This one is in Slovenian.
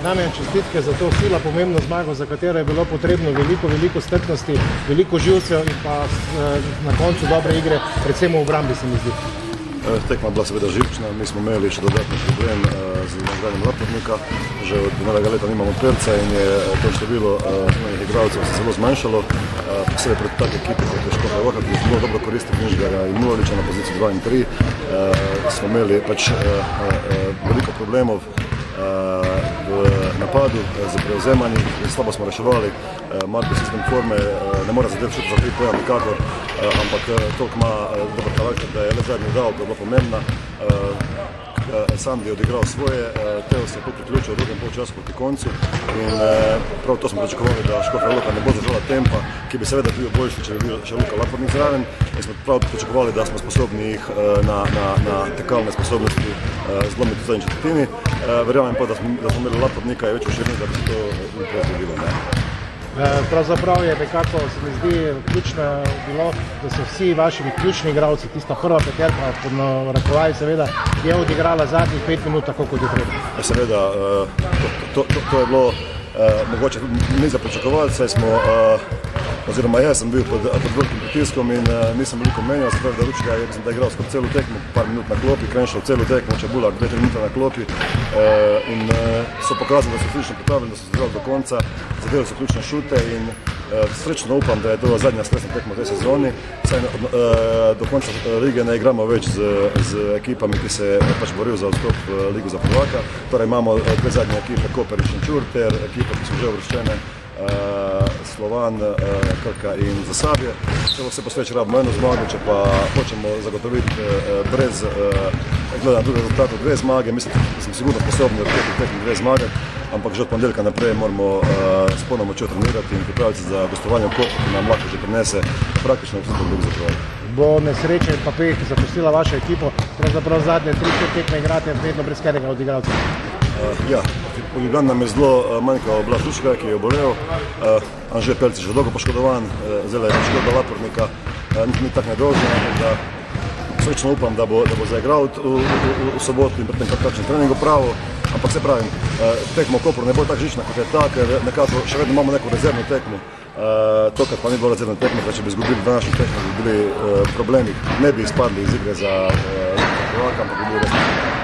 Damjan, čestitke za to sila pomembno zmago, za katero je bilo potrebno veliko strpnosti, veliko živcev in pa na koncu dobre igre, predvsem v obrambi se mi zdi. Tekma bila seveda živčna, mi smo imeli še dodatni problem z nagradnjem Lapotnika. Že od novega leta nimamo Perca in je to število zunanjih igralcev se zelo zmanjšalo. Posebej pred take ekipe, kot je Škofja Loka, ki je zelo dobro koristil Žnižgarja in Mulaliča na poziciji 2 in 3. Smo imeli pač veliko problemov v napadu z prevzemanji, slabo smo reševali, Marko sistem forme ne mora zadev šuti za 3 pojem nikakor, ampak toliko ima dober karakter, da je le zadnji dal, to je bila pomembna. Sandi je odigral svoje, Teo se je priključil v drugem polčasu proti koncu in prav to smo pričakovali, da Škofja Loka ne bo zdržala tempa, ki bi seveda bil boljši, če bi bil še Luka Lapotnik zraven. In smo prav pričakovali, da smo sposobni jih na tekalne sposobnosti zlomiti v zadnji četrtini. Verjamem pa, da smo imeli Lapotnika in večjo širino, da bi se to zgodilo. Pravzaprav je nekako, se mi zdi, ključno bilo, da so vsi vaši ključni igralci, tista prva peterka, pod narekovaji seveda, je odigrala zadnjih 5 minut tako, kot je treba. Seveda, to je bilo mogoče ni za pričakovati, saj smo, oziroma jaz sem bil pod velikim pritiskom in nisem veliko menjal, zato da Ručka je igral skoro celo tekmo, par minut na klopi, Krenšov celo tekmo, Čebular 2-3 minute na klopi in so pokazali, da so fizično pripravljeni, da so zdravi do konca, zadeli so ključne šute in srečno upam, da je to zadnja stresna tekma v tej sezoni, saj do konca lige ne igramo več z ekipami, ki se pač borijo za odstop v ligo za prvaka, torej imamo dve zadnje ekipe, Koper in Šenčur, ter ekipe, ki so že uvrščene, Slovan, Krka in Zasavje. Če se posveč rabimo eno zmago, če pa hočemo zagotoviti brez gleda na druge rezultate 2 zmage, mislim, da smo sigurno sposobni od tekmi 2 zmage, ampak že od ponedeljka naprej moramo s polno močjo trenirati in pripraviti se za gostovanje v Kopru, ki nam lahko že prinese praktično vse drugo za prvak. Bo nesreče pa peh zapustila vašo ekipo, pravzaprav zadnje 3-4 tekme igrate vedno brez katerega od igralcev. Ja, v Ljubljani nam je zelo manjkal Blaž Ručka, ki je obolel, Anže Pelc je že dolgo poškodovan, zdaj je škoda Lapornika, ni tako nedolžen, da srečno upam, da bo zaigral v soboto in pri tem kakšen trening opravil, ampak se pravim, tekmo v Kopru ne bo tako žična, kot je ta, ker nekako še vedno imamo neko rezervno tekmo. Tokrat pa ni bilo rezervno tekmo, ker če bi izgubili današnji tekmo, bi bili problemi, ne bi izpadli iz igre za prvaka, ampak bi bili resni.